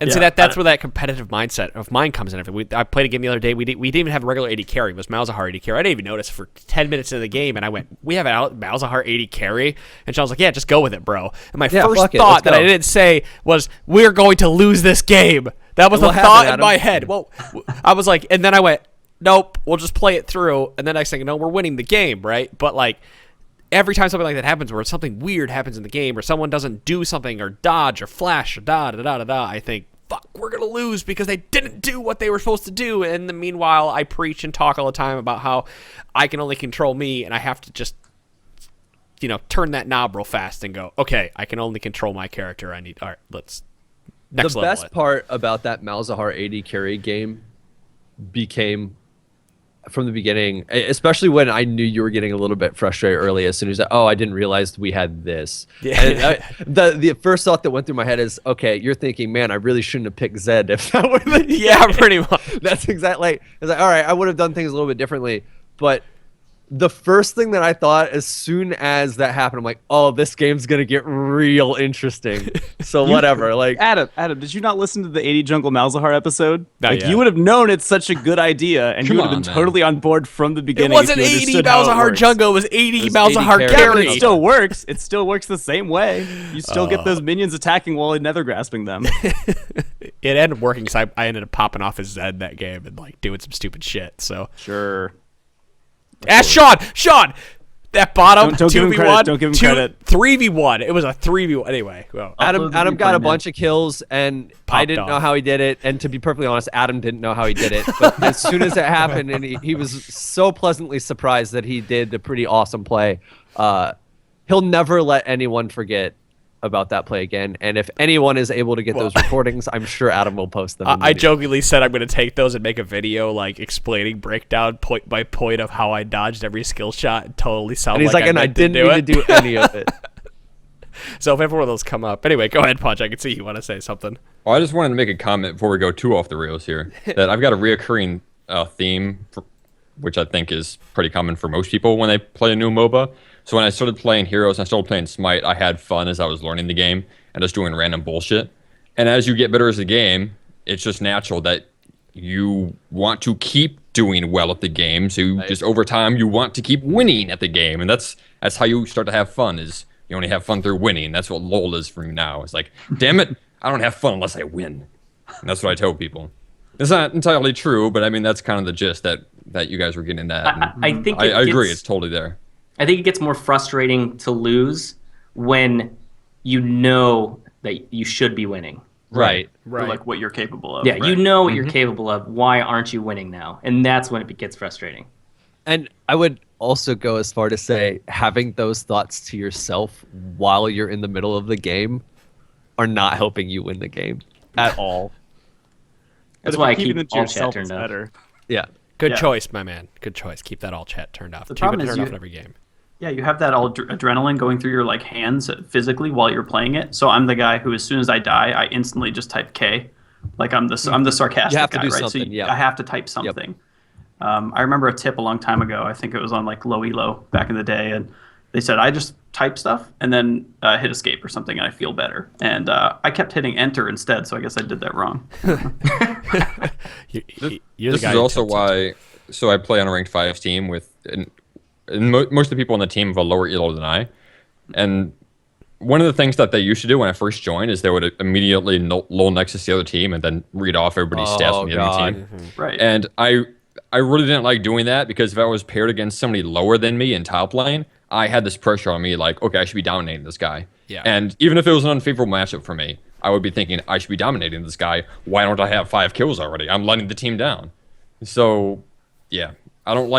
And see that's where that competitive mindset of mine comes in. I played a game the other day. We didn't even have a regular AD carry. It was Malzahar AD carry. I didn't even notice for 10 minutes into the game, and I went, "We have a Malzahar AD carry," and Sean was like, "Yeah, just go with it, bro." And my first thought that I didn't say was, "We're going to lose this game." That was the thought in my head. Well, I was like, and then I went, "Nope, we'll just play it through." And then next thing you know, we're winning the game, right? But like, every time something like that happens, where something weird happens in the game, or someone doesn't do something, or dodge, or flash, or I think, fuck, we're going to lose because they didn't do what they were supposed to do. And meanwhile, I preach and talk all the time about how I can only control me, and I have to just, turn that knob real fast and go, okay, I can only control my character. All right, let's next level The best part about that Malzahar AD carry game became, from the beginning, especially when I knew you were getting a little bit frustrated early, as soon as I didn't realize we had this. Yeah. And the first thought that went through my head is, okay, you're thinking, man, I really shouldn't have picked Zed if that would have been Yeah, pretty much. That's exactly. It's like, all right, I would have done things a little bit differently, but the first thing that I thought as soon as that happened, I'm like, oh, this game's gonna get real interesting. So whatever. Like Adam, did you not listen to the 80 Jungle Malzahar episode? Not Like yet. you would have known it's such a good idea, and Come you would have on, been man. totally on board from the It beginning. wasn't if you 80 understood how it Malzahar works. Jungle, it was 80 was Malzahar 80 Yeah, but carry. it still works. It still works the same way. You still get those minions attacking while nether grasping them. It ended up working because I ended up popping off his Zed that game and like doing some stupid shit. So Sure. ask Sean, that bottom Don't give him 2v1, credit. Don't give him credit. 3v1. It was a 3v1 anyway. Well, Adam Upload the got a replay, bunch of kills, and I Popped didn't know off. how he did it. And to be perfectly honest, Adam didn't know how he did it. But as soon as it happened, and he was so pleasantly surprised that he did a pretty awesome play. He'll never let anyone forget about that play again. And if anyone is able to get those recordings, I'm sure Adam will post them. in I the- jokingly said I'm going to take those and make a video like explaining breakdown point by point of how I dodged every skill shot and totally sound And he's like, I and I meant to didn't do mean to it. do any of it. So if ever one of those come up. Anyway, go ahead, Punch. I can see you want to say something. Well, I just wanted to make a comment before we go too off the rails here. That I've got a reoccurring theme, which I think is pretty common for most people when they play a new MOBA. So when I started playing Heroes and I started playing Smite, I had fun as I was learning the game and just doing random bullshit. And as you get better as a game, it's just natural that you want to keep doing well at the game. So you just over time, you want to keep winning at the game. And that's how you start to have fun, is you only have fun through winning. That's what LOL is for me now. It's like, damn it, I don't have fun unless I win. And that's what I tell people. It's not entirely true, but I mean, that's kind of the gist that you guys were getting at. And I think I agree, gets- it's totally there. I think it gets more frustrating to lose when you know that you should be winning. Right. Or like what you're capable of. Yeah, right? you know what you're capable of. Why aren't you winning now? And that's when it gets frustrating. And I would also go as far to say having those thoughts to yourself while you're in the middle of the game are not helping you win the game at all. That's But why I if you keep it to all chat yourself, turned it's off. better. Yeah. Good Yeah. choice, my man. Good choice. Keep that all chat turned off. The Keep problem it is turned off you- in every game. Yeah, you have that adrenaline going through your like hands physically while you're playing it. So I'm the guy who, as soon as I die, I instantly just type K. Like I'm the sarcastic You have to guy, do right? something, So yeah. I have to type something. I remember a tip a long time ago. I think it was on like low elo back in the day, and they said I just type stuff and then hit escape or something, and I feel better. And I kept hitting enter instead, so I guess I did that wrong. You're This the guy is who also tilts why. So I play on a ranked 5 team with, and most of the people on the team have a lower elo than I. And one of the things that they used to do when I first joined is they would immediately lull nexus the other team and then read off everybody's stats Oh, from the God. other team. Right. And I really didn't like doing that, because if I was paired against somebody lower than me in top lane, I had this pressure on me like, okay, I should be dominating this guy. Yeah. And even if it was an unfavorable matchup for me, I would be thinking, I should be dominating this guy. Why don't I have 5 kills already? I'm letting the team down. So Yeah, I don't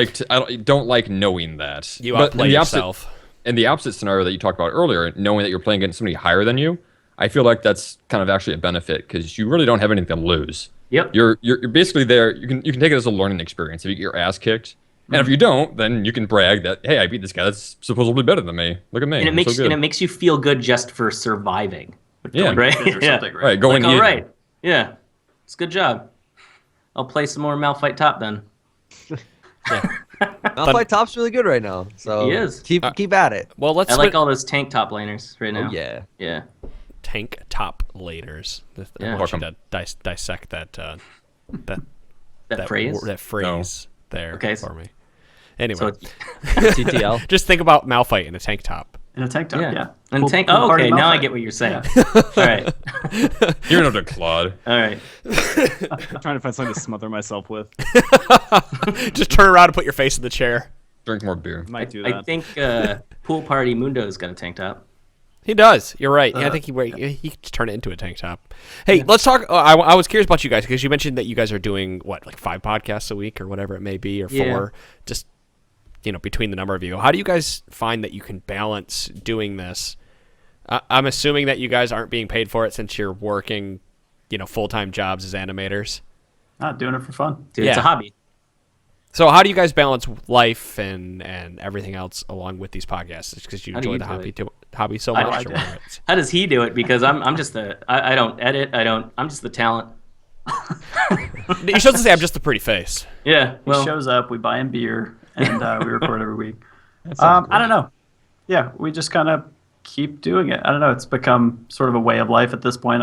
like knowing that. You But outplay yourself. In the opposite scenario that you talked about earlier, knowing that you're playing against somebody higher than you, I feel like that's kind of actually a benefit because you really don't have anything to lose. Yep. You're basically there. You can take it as a learning experience. If you get your ass kicked, and if you don't, then you can brag that, hey, I beat this guy that's supposedly better than me. Look at me. And it I'm makes so good. and it makes you feel good just for surviving. Yeah. Right. Or something, Right. Go Like, and eat. all right. Yeah. It's a good job. I'll play some more Malphite Top then. Malphite Top's really good right now, so He is. keep at it. Well, let's I like all those tank top laners right now. Oh yeah. Yeah. tank top laders. Yeah. I want you to dissect that That phrase. that phrase there Okay. for me. Anyway, So it's, TTL. just think about Malphite in a tank top. In a tank top, yeah. And Cool- tank. cool Oh, party okay. Now I Malphite. get what you're saying. Yeah. All right. You're another Claude. All right. I'm trying to find something to smother myself with. Just turn around and put your face in the chair. Drink more beer. Might do that. I think Pool Party Mundo's got a tank top. He does. You're right. Yeah, I think he could turn it into a tank top. Hey, let's talk. I was curious about you guys because you mentioned that you guys are doing what, like 5 podcasts a week or whatever it may be, or 4. Just between the number of you, how do you guys find that you can balance doing this? I'm assuming that you guys aren't being paid for it since you're working, full-time jobs as animators. Not doing it for fun. Dude, it's a hobby. So how do you guys balance life and everything else along with these podcasts? Because you How do enjoy you the do hobby so I much. do. or whatever it's- How does he do it? Because I'm just I don't edit. I'm just the talent. You're supposed to say I'm just a pretty face. Yeah. He Well, shows up, we buy him beer, and we record every week. I don't know. Yeah, we just kind of keep doing it. I don't know. It's become sort of a way of life at this point.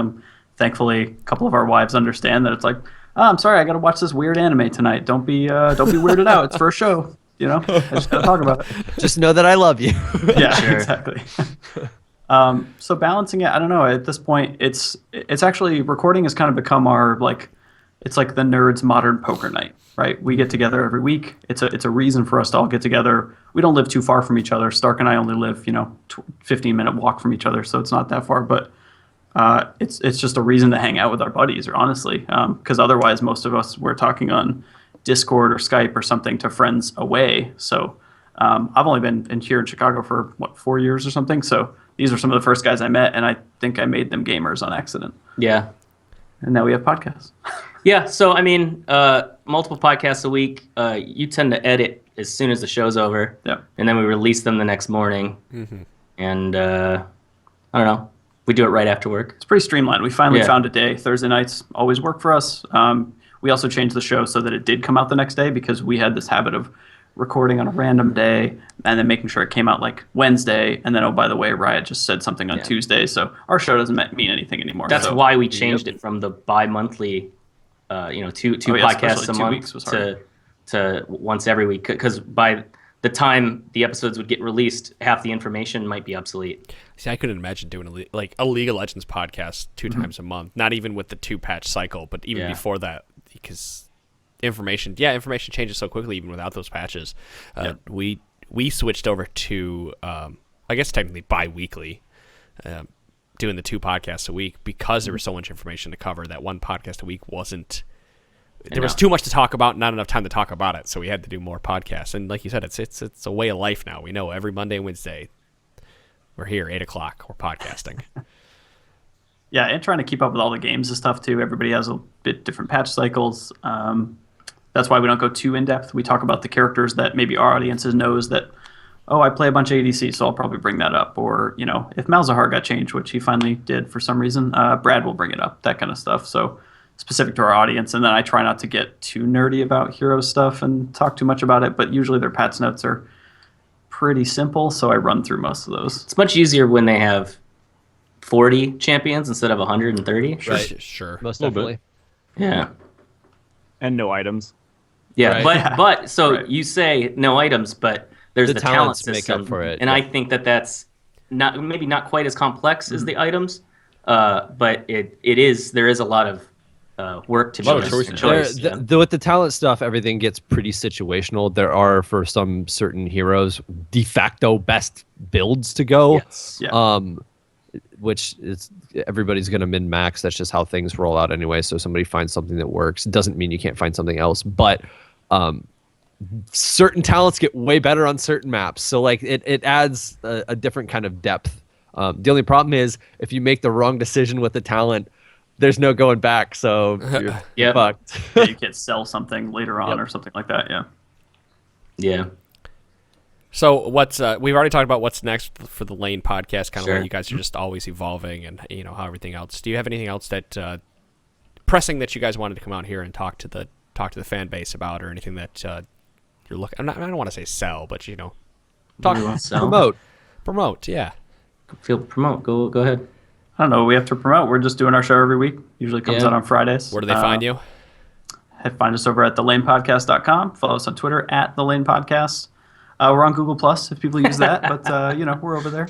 Thankfully, a couple of our wives understand that it's like, oh, I'm sorry, I got to watch this weird anime tonight. Don't be weirded out. It's for a show. I just got to talk about it. Just know that I love you. Yeah, Sure. exactly. So balancing it, I don't know. At this point, it's actually recording has kind of become our it's like the nerds' modern poker night, right? We get together every week. It's a reason for us to all get together. We don't live too far from each other. Stark and I only live 15-minute walk from each other, so it's not that far. But it's just a reason to hang out with our buddies, or honestly, because otherwise most of us we're talking on Discord or Skype or something to friends away. So I've only been here in Chicago for 4 years or something. So these are some of the first guys I met, and I think I made them gamers on accident. yeah. And now we have podcasts. Yeah. So I mean, multiple podcasts a week. You tend to edit as soon as the show's over. Yeah. And then we release them the next morning. Mm-hmm. And I don't know. We do it right after work. It's pretty streamlined. We finally Yeah. found a day. Thursday nights always work for us. We also changed the show so that it did come out the next day, because we had this habit of recording on a random day and then making sure it came out like Wednesday. And then, oh, by the way, Riot just said something on Tuesday. So our show doesn't mean anything anymore. That's So- why we changed it from the bi-monthly, two podcasts especially a 2 month weeks was hard. to once every week. Because by the time the episodes would get released, half the information might be obsolete. See, I couldn't imagine doing a League of Legends podcast 2 times a month. Not even with the 2-patch cycle, but even Yeah. before that, because information changes so quickly even without those patches. We switched over to I guess technically bi-weekly, doing the 2 podcasts a week, because there was so much information to cover that 1 podcast a week wasn't. There was too much to talk about, not enough time to talk about it, so we had to do more podcasts. And like you said, it's a way of life now. We know every Monday and Wednesday we're here 8:00. We're podcasting. Yeah, and trying to keep up with all the games and stuff too. Everybody has a bit different patch cycles. That's why we don't go too in depth. We talk about the characters that maybe our audiences knows that. Oh, I play a bunch of ADC, so I'll probably bring that up. Or if Malzahar got changed, which he finally did for some reason, Brad will bring it up. That kind of stuff. So specific to our audience. And then I try not to get too nerdy about hero stuff and talk too much about it. But usually their patch notes are pretty simple, so I run through most of those. It's much easier when they have 40 champions instead of 130. Sure. Most Little definitely. bit. Yeah. And no items. Yeah, Right. but so Right. you say no items, but there's The the talent talents make system, up for it, and yeah. I think that's maybe not quite as complex as the items, but there is a lot of work to be lot of done. choice in Choice, it. yeah. With the talent stuff, everything gets pretty situational. There are, for some certain heroes, de facto best builds to go. Yes. Yeah. Which is everybody's going to min max. That's just how things roll out anyway. So somebody finds something that works. It doesn't mean you can't find something else. But certain talents get way better on certain maps. So like it adds a different kind of depth. The only problem is if you make the wrong decision with the talent, there's no going back. So you're fucked. Yeah, you can't sell something later on or something like that. Yeah. Yeah. So what's we've already talked about what's next for the Lane podcast, kind of Sure. where you guys are just always evolving and how everything else. Do you have anything else that pressing that you guys wanted to come out here and talk to the fan base about, or anything that you're looking? I don't want to say sell, but talk So, promote, yeah. promote. Go ahead. I don't know. We have to promote. We're just doing our show every week. Usually comes out on Fridays. Where do they find you? Find us over at thelanepodcast.com. Follow us on Twitter at thelanepodcast. We're on Google Plus if people use that, but we're over there.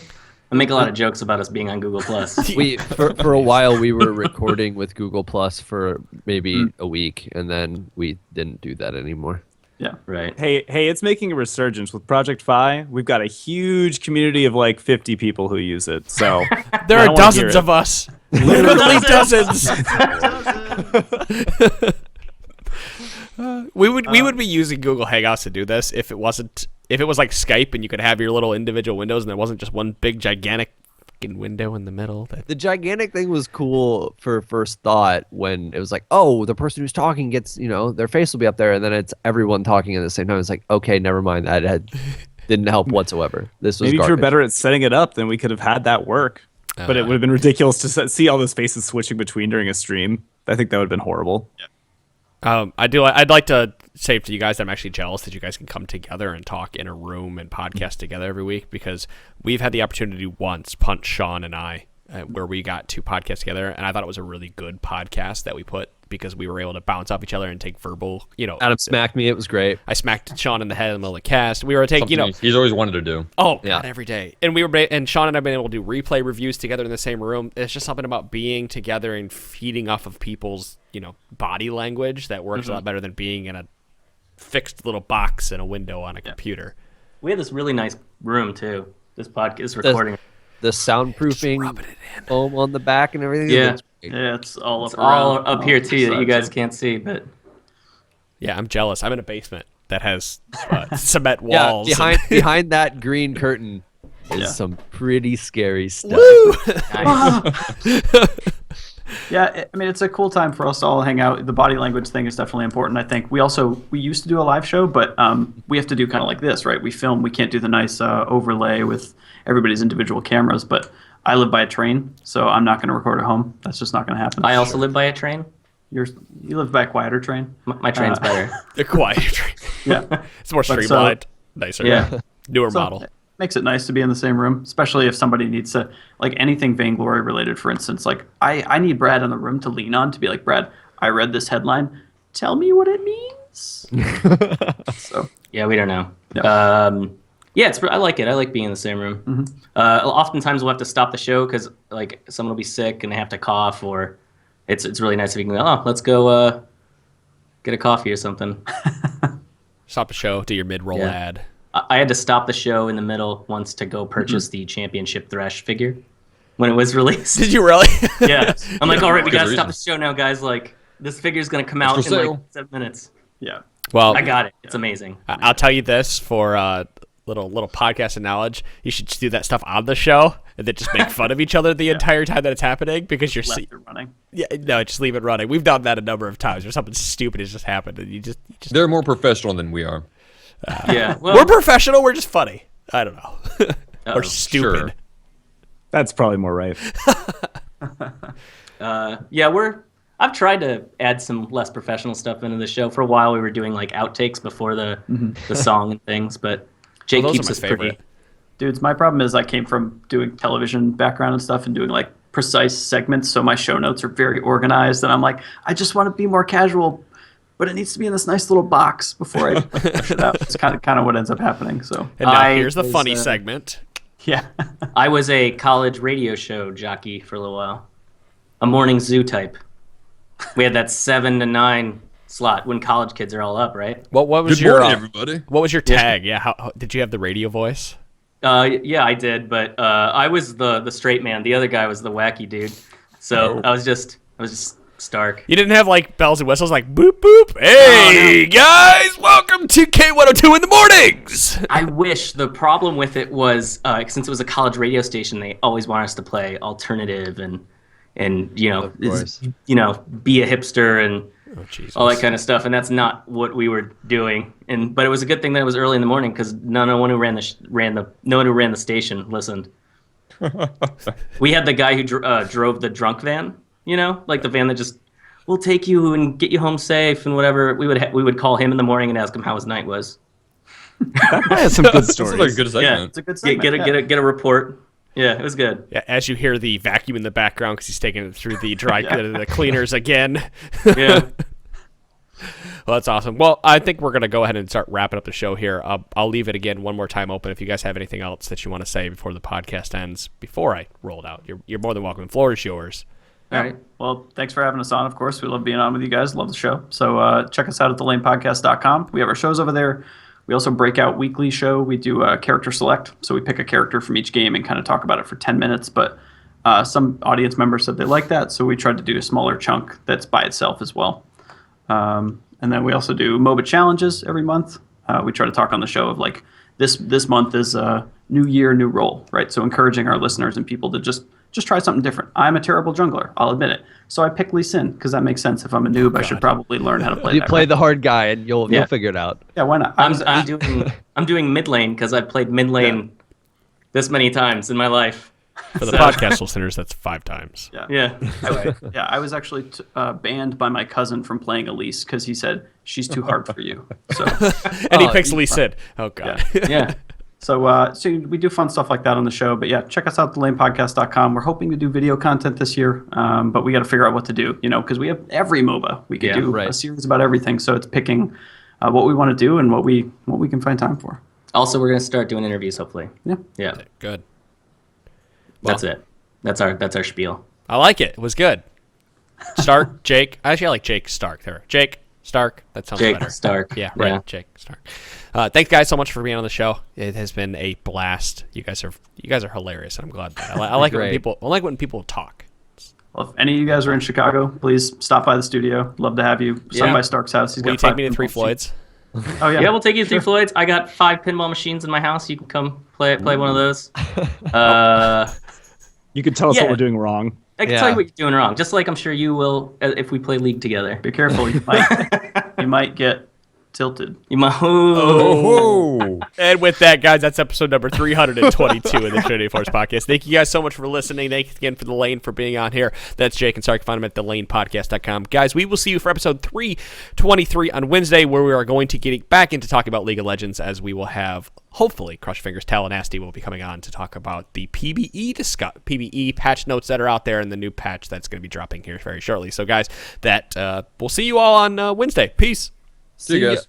I make a lot of jokes about us being on Google Plus. We for a while we were recording with Google Plus for maybe a week, and then we didn't do that anymore. Yeah. Right. Hey, it's making a resurgence with Project Fi. We've got a huge community of like 50 people who use it. So There are dozens of us. Literally dozens. We would be using Google Hangouts to do this if it was like Skype and you could have your little individual windows and there wasn't just one big gigantic fucking window in the middle. The gigantic thing was cool for first thought when it was like, oh, the person who's talking gets, their face will be up there, and then it's everyone talking at the same time. It's like, okay, never mind. That didn't help whatsoever. This was maybe if you're garbage. better at setting it up, then we could have had that work. But it would have been ridiculous to see all those faces switching between during a stream. I think that would have been horrible. Yeah. I'd like to say to you guys that I'm actually jealous that you guys can come together and talk in a room and podcast together every week, because we've had the opportunity once, Punch, Sean, and I, where we got to podcast together, and I thought it was a really good podcast that we put because we were able to bounce off each other and take verbal, Adam smacked me. It was great. I smacked Sean in the head in the middle of the cast. We were taking, he's always wanted to do. Oh, yeah. God, every day. And and Sean and I have been able to do replay reviews together in the same room. It's just something about being together and feeding off of people's, body language that works a lot better than being in a fixed little box in a window on a computer. We have this really nice room too. This podcast recording. The soundproofing foam on the back and everything. Yeah. Yeah, it's all up here too that you guys can't see, but yeah, I'm jealous. I'm in a basement that has cement walls. Yeah, behind that green curtain is some pretty scary stuff. Yeah, I mean, it's a cool time for us to all hang out. The body language thing is definitely important. I think we used to do a live show, but we have to do kind of like this, right? We film. We can't do the nice overlay with everybody's individual cameras, but I live by a train, so I'm not going to record at home. That's just not going to happen. I also live by a train. You live by a quieter train. My train's better. The quieter train. Yeah. It's more streamlined, nicer. Yeah. Newer model. It makes it nice to be in the same room, especially if somebody needs to, like anything Vainglory related, for instance. Like I need Brad in the room to lean on to be like, Brad, I read this headline. Tell me what it means. So yeah, we don't know. No. Yeah, I like it. I like being in the same room. Mm-hmm. Oftentimes we'll have to stop the show because like someone will be sick and they have to cough, or it's really nice if you can go, let's go get a coffee or something. Stop the show, do your mid-roll ad. I had to stop the show in the middle once to go purchase the Championship Thresh figure when it was released. Did you really? Yeah. I'm like, all right, we got to stop the show now, guys. Like, this figure's going to come out in like 7 minutes. Yeah. Well, I got it. It's amazing. I'll tell you this for little podcast knowledge. You should just do that stuff on the show and then just make fun of each other the entire time that it's happening, because you're left it running. Yeah, no, just leave it running. We've done that a number of times where something stupid has just happened and you just They're more professional than we are. Yeah. Well, we're professional, we're just funny. I don't know. Or stupid. Sure. That's probably more right. I've tried to add some less professional stuff into the show. For a while we were doing like outtakes before the song and things, but Jake keeps us pretty. Dudes, my problem is I came from doing television background and stuff and doing like precise segments, so my show notes are very organized, and I'm like, I just want to be more casual, but it needs to be in this nice little box before I push it out. It's kind of what ends up happening. So And now here's the funny segment. Yeah. I was a college radio show jockey for a little while. A morning zoo type. We had that 7 to 9 slot when college kids are all up, right? What was Good your morning, everybody. What was your tag? Yeah, how did you have the radio voice? Yeah, I did, but I was the straight man. The other guy was the wacky dude. So I was just Stark. You didn't have like bells and whistles like boop boop. Hey guys, welcome to K102 in the mornings. I wish. The problem with it was since it was a college radio station, they always want us to play alternative and be a hipster and all that kind of stuff, and that's not what we were doing. But it was a good thing that it was early in the morning because no one who ran the station listened. We had the guy who drove the drunk van, like the van that just will take you and get you home safe and whatever. We would call him in the morning and ask him how his night was. That has some good stories. That's like a good segment. Yeah, It's a good segment. Get a report. Yeah, it was good. Yeah, as you hear the vacuum in the background because he's taking it through the the cleaners again. Yeah. Well, that's awesome. Well, I think we're going to go ahead and start wrapping up the show here. I'll leave it again one more time open if you guys have anything else that you want to say before the podcast ends, before I roll it out. You're more than welcome. The floor is yours. All right. Well, thanks for having us on, of course. We love being on with you guys. Love the show. So check us out at thelanepodcast.com. We have our shows over there. We also break out weekly show. We do a character select. So we pick a character from each game and kind of talk about it for 10 minutes. But some audience members said they like that. So we tried to do a smaller chunk that's by itself as well. And then we also do MOBA challenges every month. We try to talk on the show of like this month is new year, new role, right? So encouraging our listeners and people to just try something different. I'm a terrible jungler. I'll admit it. So I pick Lee Sin because that makes sense. If I'm a noob, I should probably learn how to play. You that, play right? the hard guy, and you'll figure it out. Yeah, why not? I'm doing mid lane because I've played mid lane this many times in my life. For the podcast listeners, that's 5 times. Yeah. I was actually banned by my cousin from playing Elise because he said she's too hard for you. So And he picks Lee Sid. Oh, God. Yeah. So we do fun stuff like that on the show. But yeah, check us out, thelanepodcast.com. We're hoping to do video content this year, but we got to figure out what to do, because we have every MOBA. We could do a series about everything. So it's picking what we want to do and what we can find time for. Also, we're going to start doing interviews, hopefully. Yeah. Good. That's it. That's our spiel. I like it. It was good. Stark, Jake. Actually, I like Jake Stark there. Jake Stark. That sounds Jake better. Stark. Yeah, right. Yeah. Jake Stark. Thanks, guys, so much for being on the show. It has been a blast. You guys are hilarious, and I'm glad that. I like it when people talk. Well, if any of you guys are in Chicago, please stop by the studio. Love to have you. Stop by Stark's house. He's Will got you take 5 me to Three pinball Floyds? machines. Oh yeah. Yeah, we'll take you to 3 Floyds. I got 5 pinball machines in my house. You can come play one of those. You can tell us what we're doing wrong. I can tell you what you're doing wrong, just like I'm sure you will if we play League together. Be careful. You might get tilted. You might. Oh. And with that, guys, that's episode number 322 of the Trinity Force Podcast. Thank you guys so much for listening. Thanks again for the Lane for being on here. That's Jake and Sark. Find them at thelanepodcast.com. Guys, we will see you for episode 323 on Wednesday, where we are going to get back into talking about League of Legends, as we will have, hopefully, Crush Fingers, Talanasty will be coming on to talk about the PBE patch notes that are out there and the new patch that's going to be dropping here very shortly. So, guys, we'll see you all on Wednesday. Peace. See you guys.